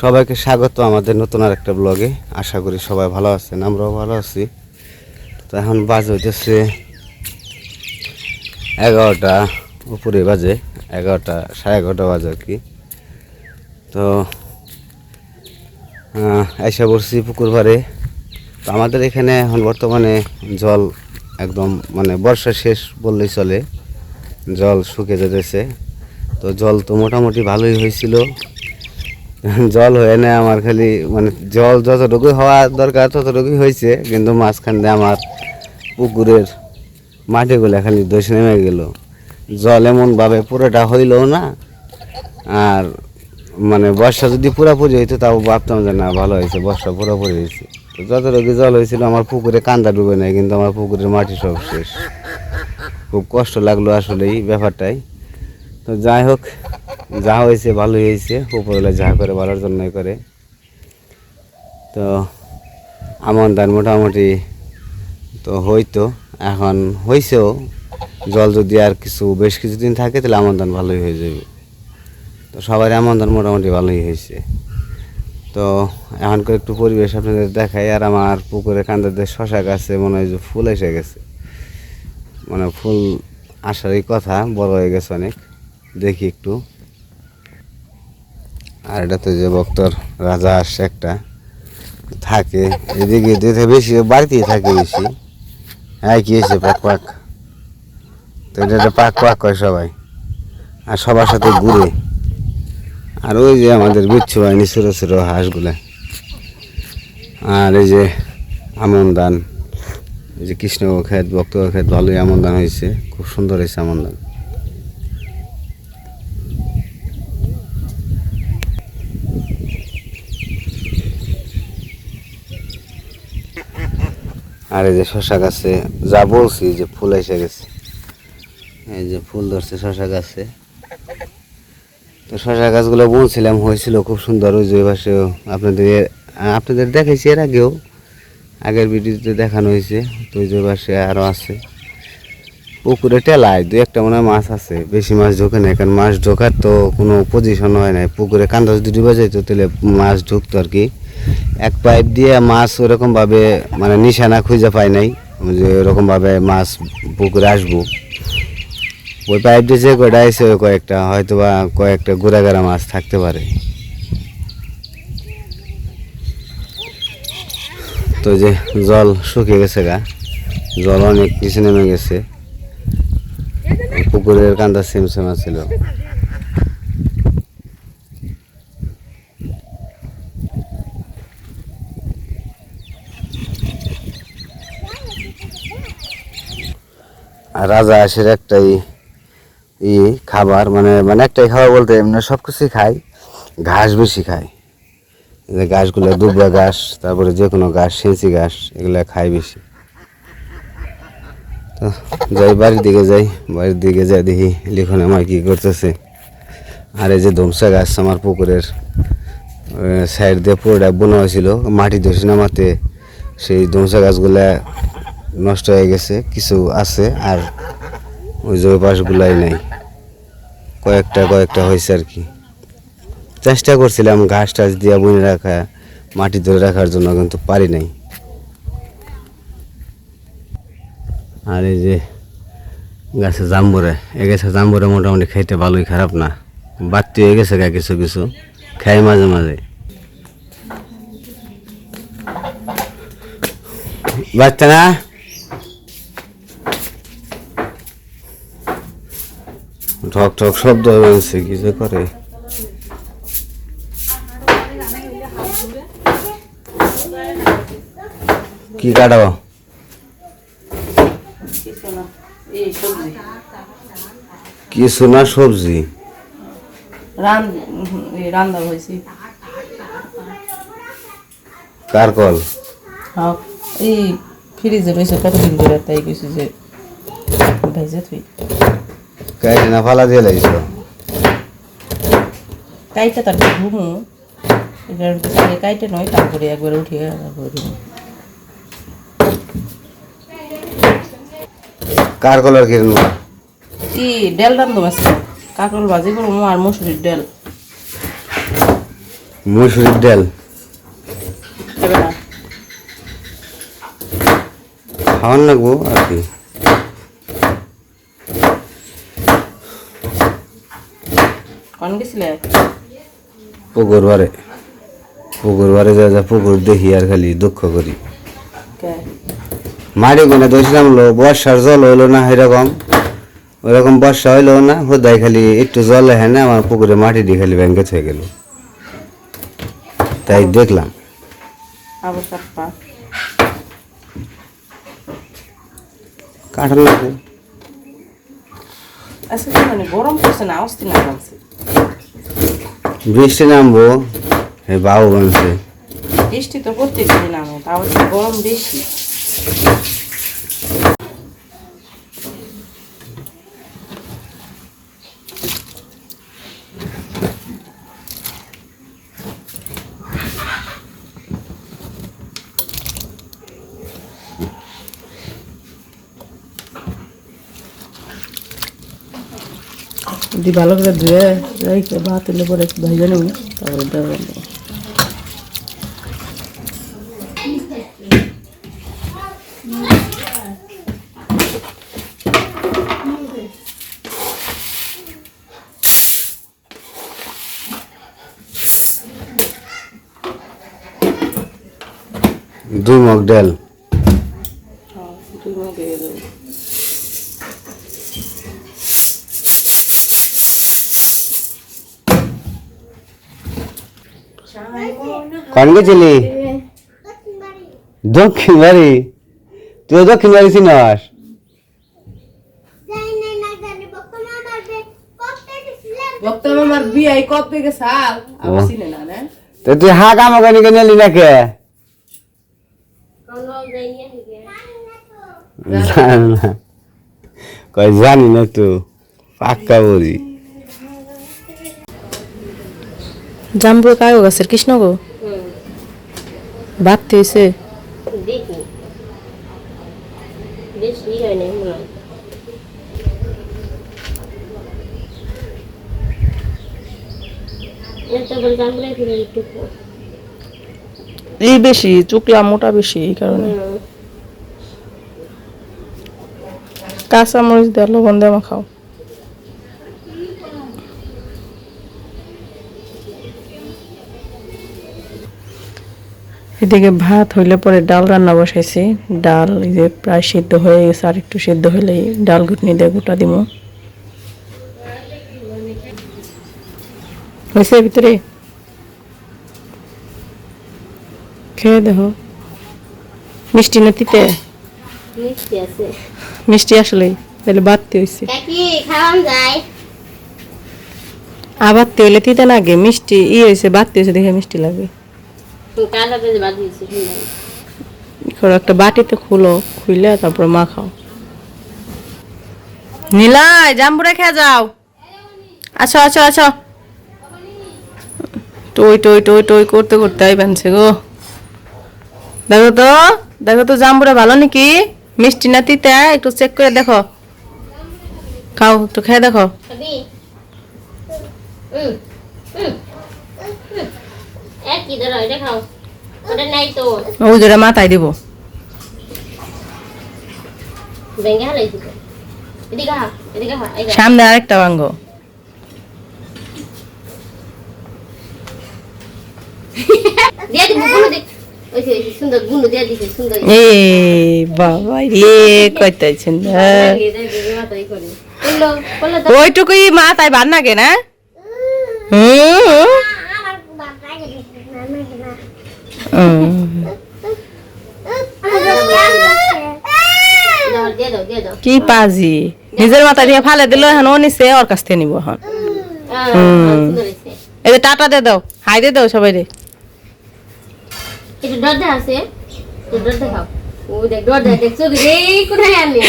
সবাইকে স্বাগত আমাদের নতুন আরেকটা ব্লগে। আশা করি সবাই ভালো আছেন, আমরাও ভালো আছি। তো এখন বাজে হইতেছে 11টা উপরে বাজে, 11টা সাড়ে 11টা বাজে আর কি। তো এসে পড়ছি পুকুর পাড়ে। তো আমাদের এখানে এখন বর্তমানে জল একদম মানে বর্ষা শেষ বললেই চলে, জল শুকিয়ে যেতেছে। তো জল তো মোটামুটি ভালোই হয়েছিল, জল হয়ে না আমার খালি মানে জল যতটুকু হওয়া দরকার ততটুকুই হয়েছে, কিন্তু মাঝখান দিয়ে আমার পুকুরের মাটিগুলো খালি ধসে নেমে গেল। জল এমনভাবে পুরোটা হইলও না, আর মানে বর্ষা যদি পুরোপুরি হইতো তাও ভাবতাম যে না ভালো হয়েছে, বর্ষা পুরোপুরি হয়েছে। তো যতটুকু জল হয়েছিল আমার পুকুরে কান্দা ডুবে নেয়, কিন্তু আমার পুকুরের মাটি সব শেষ। খুব কষ্ট লাগলো আসলে এই ব্যাপারটাই। তো যাই হোক, যা হয়েছে ভালোই হয়েছে, উপরওয়ালা যা করে ভালোর জন্যই করে। তো আমন ধান মোটামুটি তো হইতো, এখন হয়েছেও। জল যদি আর বেশ কিছুদিন থাকে তাহলে আমন ধান ভালোই হয়ে যাবে। তো সবার আমন ধান মোটামুটি ভালোই হয়েছে। তো এখনকার একটু পরিবেশ আপনাদের দেখাই। আর আমার পুকুরে কান্দাতে শশা গাছে মনে হয় যে ফুল এসে গেছে, মানে ফুল আসারই কথা, বড় হয়ে গেছে অনেক। দেখি একটু। আর এটা তো যে বক্তর রাজা আসছে একটা থাকে এদিকে, দিতে বেশি বাড়িতেই থাকে বেশি। হ্যাঁ কি হয়েছে পাক পাক, তো এটা পাক পাক করে সবাই, আর সবার সাথে ঘুরে। আর ওই যে আমাদের বিচ্ছু হয়নি ছোটো ছোটো হাঁসগুলা। আর এই যে আমন ধান, এই যে কৃষ্ণ ক্ষেত বক্ত ক্ষেত ভালোই আমন ধান হয়েছে, খুব সুন্দর হয়েছে আমন ধান। আর এই যে শশা গাছে যা বলছি যে ফুল এসে গেছে, এই যে ফুল ধরছে শশা গাছে। তো শশা গাছগুলো বলছিলাম হয়েছিল খুব সুন্দর। ওই যে পাশে আপনাদের দেখাইছি এর আগেও, আগের ভিডিওতে দেখানো হয়েছে। তো ওই যে পাশে আরও আছে। পুকুরে টেলায় দু একটা মনে হয় মাছ আছে, বেশি মাছ ঢোকে না, কারণ মাছ ঢোকার তো কোনো পজিশন হয় না। পুকুরে কান্দা যদি ডুবে যাইতো তাহলে মাছ ঢুকতো আর কি। এক পাইপ দিয়ে মাছ ওরকমভাবে মানে নিশানা খুঁজে পাই নাই যে ওরকমভাবে মাছ পুকুরে আসবো। ওই পাইপ দিয়ে যে কয়টা আছে ওই কয়েকটা হয়তো বা কয়েকটা গোড়াগাড়া মাছ থাকতে পারে। তো যে জল শুকিয়ে গেছে গা, জল অনেক কিছু নেমে গেছে, পুকুরের কান্দা সেমসেমা ছিল। আর রাজা হাঁসের একটাই খাবার, মানে মানে একটাই খাবার বলতে এমনি সব কিছুই খায়, ঘাস বেশি খায়। যে ঘাসগুলো দুবরা ঘাস, তারপরে যে কোনো ঘাস, সেঁচি ঘাস, এগুলো খায় বেশি। তো যাই বাড়ির দিকে যাই, বাড়ির দিকে যাই দেখি লিখন আমার কী করতেছে। আর এই যে ধমসা গাছ আমার পুকুরের সাইড দিয়ে পুরোটা বোনা হয়েছিল, মাটি ধসে নামাতে সেই ধমসা গাছগুলা নষ্ট হয়ে গেছে, কিছু আছে আর ওই যে পাশগুলাই নাই, কয়েকটা হয়েছে আর কি। চেষ্টা করছিলাম ঘাস টাস দিয়ে বুনে রাখা, মাটি ধরে রাখার জন্য, কিন্তু পারি নাই। আর এই যে গাছে জাম্বুরে, এ গেছে জাম্বুরে মোটামুটি খাইতে ভালোই, খারাপ না। বাড়তি হয়ে গেছে গা কিছু কিছু, খাই মাঝে মাঝে। বাচ্চা না ঠক ঠক শব্দ হয়েছে, কি যে করে। কি কাটাবো? কিছু না, সবজি রান্না হয়েছে। কার কল? এই ফ্রিজে রয়েছে কতদিন ধরে, তাই কিছু যে ভেজে তুই কাইটে না ফালা দিয়ে লাগছো? কাইটা তার ঘুমো এটার আগে কাইটে নয়, তারপরে একবার উঠিয়ে কার কলার কিনবো? ই ডেল রান্ধো আছে, কাকরোল ভাজি করবো আর মসুরির ডেল। মুসুরির ডাল খাবে না খাওয়ান লাগবো আর কি। কোন গেছিলে পুকুর বারে যা যা পুকুর দেখি আর খালি দুঃখ করি। কে মাটি কোনে দোষলাম লো বর্ষার জল হইলো না এরকম, ওইরকম বর্ষা হইলো না, হোদায় খালি একটু জল হয় না, আমার পুকুরে মাটি দিয়ে খালি ব্যাঙ্গে হয়ে গেল। তাই দেখলাম আবার সাপ্পা কাঁঠাল লাগে। আজকে তো মানে গরম পড়ছে না, অস্থির না লাগছে। বৃষ্টি নামবো হে বাবু বলছে। বৃষ্টি তো প্রত্যেক দিন নামে, তাও হচ্ছে গরম বেশি। যদি ভালো করে ধুয়ে রেখে ভাত হলে পরে একটু ভেজে নেব, তারপরে দেওয়া দেবো। দুই মগ ডাল দুই মগ দিয়ে দেবো। কন গেছিলি? দক্ষিণ বাড়ি। তুই দক্ষিণ বাড়ি চিনস? বক্তব্য আমার বিয়ে কত থেকে সাল আবার চিনে না না। তো তুই হা কাম কেন নিলি না কে? জানি না, কই জানি না তো, পাক্কা বলি। জাম্বুর কাগো গাছের কৃষ্ণ গো বাড়তে হয়েছে। দেখি বেশি হয় না মনে হয়। এটা বল জানলে ফিরে একটু এই বেশি চুকলা মোটা বেশি, এই কারণে কাঁচা মরিচ দিয়ে লবণ দিয়ে মাখাও। এদিকে ভাত হইলে পরে ডাল রান্না বসাইছি। ডাল এই যে প্রায় সিদ্ধ হয়ে গেছে, আর একটু সিদ্ধ হলেই ডাল ঘুটনি দিয়ে গোটা দিব। হয়েছে ভিতরে খেয়ে দেখো, মিষ্টি না তিতে? মিষ্টি আছে মিষ্টি আসলে তাহলে বাড়তে হয়েছে। কাকি খাওয়ান যায় আবার তেলে তিতে না গে, মিষ্টি হয়েছে বাড়তে হয়েছে দেখে মিষ্টি লাগে। কালাতে বাদ দিয়েছি করো একটা বাটিতে খুলে তারপর মাখাও। নীলাই জাম্বুরা খেয়ে যাও। আচ্ছা আচ্ছা আচ্ছা, টই টই টই টই করতে করতে আই বানছে গো। দেখো তো জাম্বুরা ভালো নাকি, মিষ্টি না তিতা একটু চেক করে দেখো, খাও একটু খেয়ে দেখো। খাবি একই ধরো এটা খাও, ওটা নাই তো ওই যেটা মাথায় দিব। ভেঙে হালাইছি তো। এদিকে খা, এদিকে খা, এই সামনে আরেকটা ভাঙ্গ। দিয়ে দিব গুলো দেখ, ওই যে সুন্দর গুলো দিয়ে দিছে সুন্দর। এ বাবা রে কইতাই সুন্দর। মাথায় করে বললো বললো তো ওইটুকুই মাথায় বান লাগে না। আমার বাবাই দিয়ে দাও দিয়ে দাও। কি পাজি নিজের মাথা দিয়ে ফালে দিল, এখন ও নিছে ওর কাছ থেকে নিব। এখন সুন্দর হয়েছে। এই যে টাটা দিয়ে দাও, হাই দিয়ে দাও সবাই রে। একটু ডর দেখাচ্ছে, একটু ডর দেখাও। ও দেখ ডর দেখ দেখছো রে কোথায় আনলি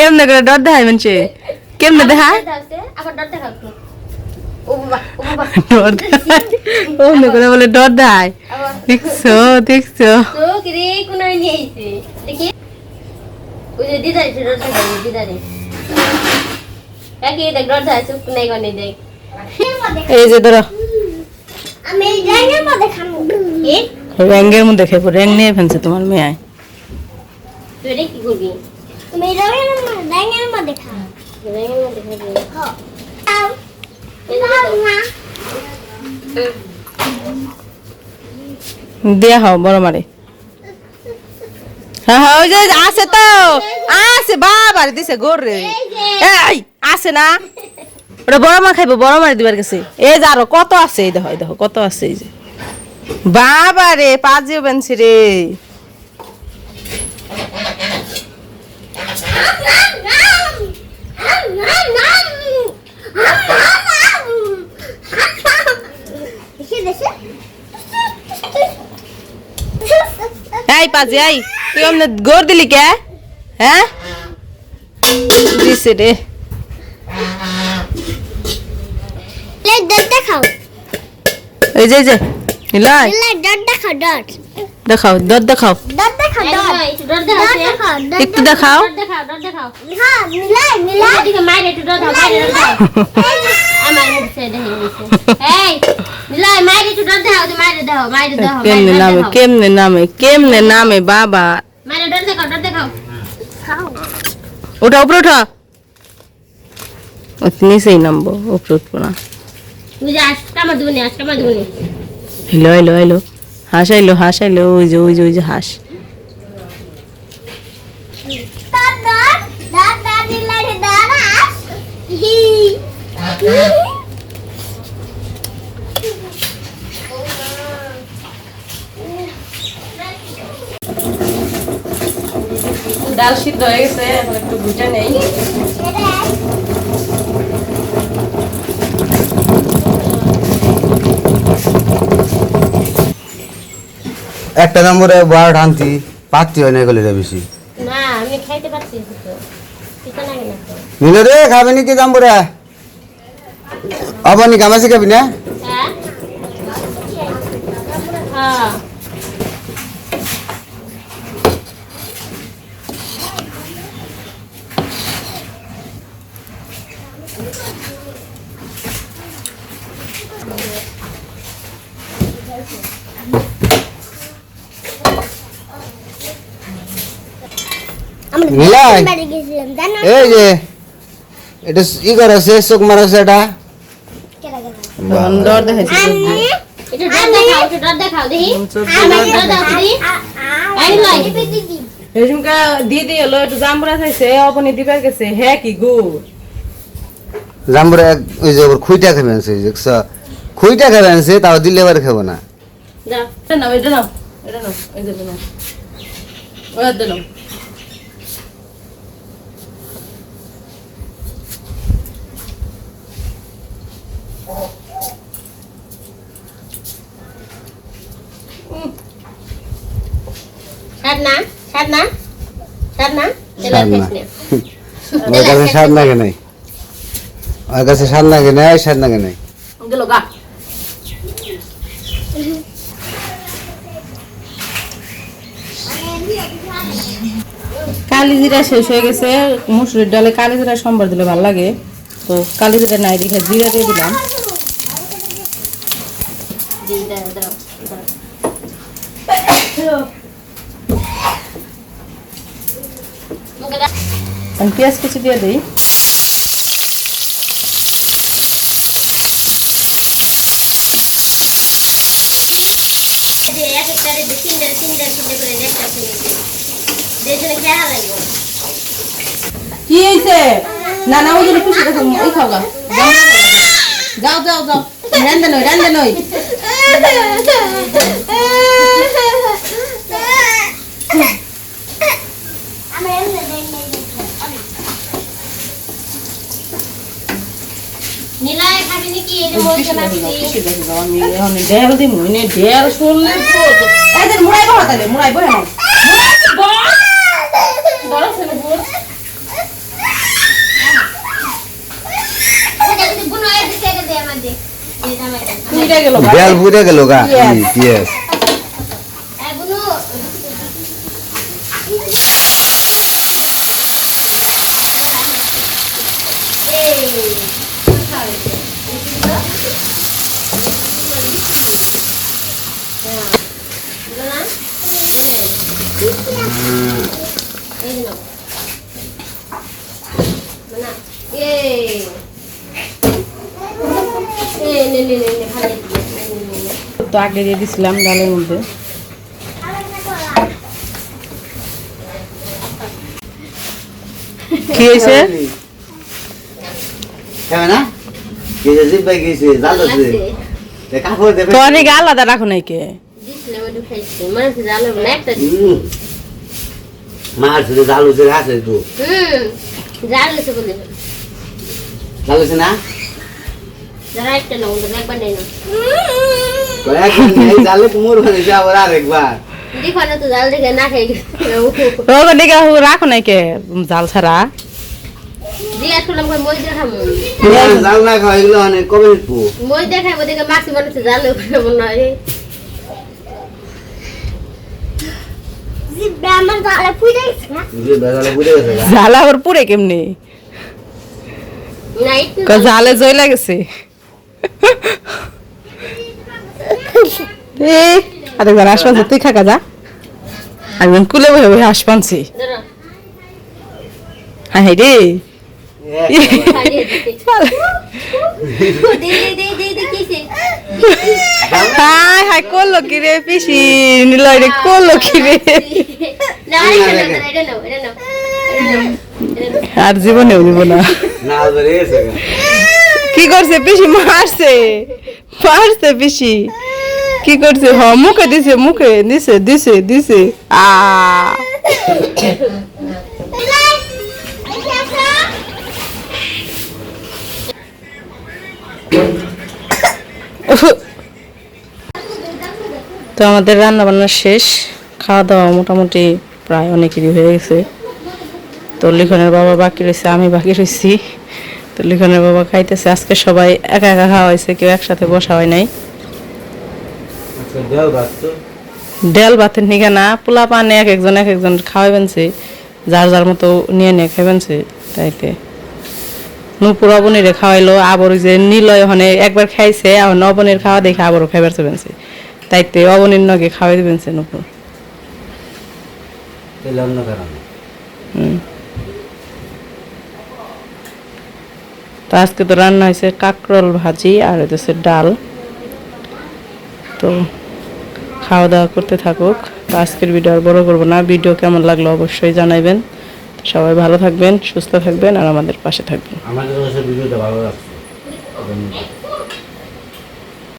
এমনি করে ডর দেখায় মানুষে, কেমনে দেখায়? আবার ডর দেখাও একটু। ও বাবা ও বাবা ডর দেখায় অমনি করে বলে ডর দেখায়। আবার দেখছো দেখছো তো কি রে কোনায় নিয়ে আইছে দেখি। ওই যে দিদারে ডর দেখাও দিদারে কাকি দেখ ডর দেখাচ্ছে কোনায় কোনায় দেখ। এই যে ধরো আমি র্যাঙ্গের মধ্যে খাবো এ র্যাঙ্গের মধ্যে খেবো, র্যাং নিয়ে ফেলছে তোমার মেয়ে। তুই এটা কি করবি? তুমি র্যাঙ্গের মধ্যে খাও রেঙের মধ্যে খাবি। খাও এই যে খাও না দিয়া হও বড় মারে। হ্যাঁ হ্যাঁ ওই যে আছে তো আছে, বাবার দিছে গোর রে। এই আছে না, ওটা বড় মা খাইবো, বড় মারে দিবার গেছে। এই যে আরো কত আছে, এই দেখো, এই দেখো কত আছে। এই যে বাবা রে, পাজিও বেনছি রে। এই পাজি, এই তুই অমনে গোর দিলি কে? হ্যাঁ দিছে রে। খাও এই যে নিলাই ডট দেখাও ডট দেখাও, দর দেখাও, ডট দেখাও ডট একটু ডর দেখাও। দেখাও একটু দেখাও। ডর দেখাও। হ্যাঁ মিলাই মিলাই এদিকে মাইরে একটু ডর দাও, মাইরে ডর দাও। আমার মুখ ছেড়ে দেখে গেছে। এই নিলাই মাইরে একটু ডর দাও, মাইরে দাও, মাইরে দাও, কেমনে নামে, কেমনে নামে, কেমনে নামে বাবা। মাইরে ডর দেখাও, ডর দেখাও। খাও ওটা উপরে ওঠা, নিচেই নামবো, উপরে উঠবো না। তুই যে আজকে আমার দুনি, আজকে আমার দুনি। এলো এলো এলো, হাঁস আইলো, হাঁস আইলো, ওই যে ওই যে ওই যে হাঁস। ডট ডট ডট ডট মিলাই ডট হি ডাল সিদ্ধ হয়ে গেছে, এখন একটু ভুজে নেই। একটা নম্বরে বার আনতি পাতি হয় না এগুলো বেশি। না আমি খাইতে পারছি তো, পিতা লাগে না তো। নিলে রে খাবে নাকি জাম্বুরা? আবার নি গামাসি খাবি না? হ্যাঁ হ্যাঁ আমরা মিলাই বাড়ি গেছিলাম জানো এই যে এটা ই করেছে চোখ মারাছে এটা। তখন ডর দেখাইছে। একটু ডর দেখাও, একটু ডর দেখাও দেখি। আমার ডর দাও দিদি। এই লাই রেশমকা দিদি হলো একটু জাম্বুরা খাইছে, অপনি দিবার গেছে। হ্যাঁ কি গো জাম্বুরা ওই যে ওর খুইটা খাবে আনছে দেখছ, খুইটা খাবে আনছে, তাও দিলে এবার খাবো না। দাও। এটা নাও, এটা নাও, এটা নাও, এই যে নাও, ওটা দে নাও। সাত না, সাত না, সাত না। স্বাদ না, ওর কাছে স্বাদ লাগে নাই, ওর কাছে স্বাদ লাগে নাই, স্বাদ লাগে নাই। গেল গা। কালি জিরা শেষ হয়ে গেছে, মুসুরির ডালে কালি জিরা সম্বার দিলে ভালো লাগে, তো কালি জিরা নাই দেখে জিরা দিয়ে দিলাম। দিদি দাও, দাও, দাও। মুখে দাও। আমি পেঁয়াজ কুচি দিয়ে দিই। এই যে এক একটা রে তিনটা করে দেখতেছি নাকি। দেশে খেয়া লাগবে। কি হয়েছে? না না ওই জন্য খুশি দেখো, এই খাও গা, যাও যাও যাও, রান্দা নই, রান্দা নই। নীলায় খাবি নাকি? এই যে মরিচা মাখছি। আমি এখন ডেল দিই, মনে ডেল শুনলে এদের মুড়াই বহা তাহলে, মুড়াই বহে নাও। বড় ছেলে বড় ওটা যদি বুনো এর দিকে দে আমাদের। এই দামে। তুইটা গেল বেল বুড়ে গেল গা। Yes. ইয়েস এই বুনো এই এই যে নাও। না এই নে নে নে নে ভালো তো আগে দিয়ে দিছিলাম ডালের মধ্যে। কি হয়েছে? কেমন না গেছে জিব্বাই গেছে জাল আছে লাগছে কাপড় দেবে তো অনেক আলাদা রাখো নাই কে? দিছিলাম একটু খাইছি মনে হচ্ছে জানো না একটা মার শুধু জাল হচ্ছে আছে তো জাল হচ্ছে বলে জাল হচ্ছে না যারা একটা নাও একবার নেই না কয়েকদিন এই জালে কুমোর হয়েছে আবার আরেকবার দেখো না তো জাল দেখে না খাই ওখানে রাখো নাই কে জাল ছাড়া? জিজ্ঞাসা করলাম মই দেখাবো জাল না খাওয়া এগুলো অনেক কবে হিটবো মই দেখাবো দেখে মাছি মনে হচ্ছে জাল মনে হয় জিব্বা আমার জালে পুড়ে গেছে না জালে বুঝে গেছে জাল আবার পুরে কেমনি? না একটু জালে জয়লা গেছে। আরেকজন আসপানছি, তুই খাকা যা। একজন কুলে বসে বসে আসপানছি। ধরো হ্যাঁ রে খাইয়ে দিতে দে দে দে দে কিসে হাই হাই করলো কি রে পিসি নিলয় রে করলো কি রে? না এটা নাও এটা নাও আর জীবনেও দিব না। না ধরে এসে কি করছে পিসি? মারছে মারছে পিসি। কি করছে? হ মুখে দিছে, মুখে দিছে দিছে দিছে। তো আমাদের রান্না বান্না শেষ, খাওয়া দাওয়া মোটামুটি প্রায় অনেকেরই হয়ে গেছে। তো লিখনের বাবা বাকি রয়েছে, আমি বাকি রয়েছি। তো লিখনের বাবা খাইতেছে। আজকে সবাই একা একা খাওয়া হয়েছে, কেউ একসাথে বসা হয় নাই। ডাল ভাতের নিকে না, পোলা পানে এক একজন খাওয়াবেনছে, যার যার মতো নিয়ে নিয়ে খাইবেনছে। তাইতে নুপুর অবনীরে খাওয়াইলো, আবার ওই যে নিলয় ওখানে একবার খাইছে, আর অবনীর খাওয়া দেখে আবারও খাইবার চেবেনছে। তাইতে অবনীর নগে খাওয়াই দিবেনছে নুপুর। তো আজকে তো রান্না হয়েছে কাঁকরোল ভাজি আর হচ্ছে ডাল। তো খাওয়া দাওয়া করতে থাকুক। তো আজকের ভিডিও আর বড় করবো না। ভিডিও কেমন লাগলো অবশ্যই জানাইবেন। সবাই ভালো থাকবেন, সুস্থ থাকবেন আর আমাদের পাশে থাকবেন। আমাদের ভিডিওটা ভালো লাগছে।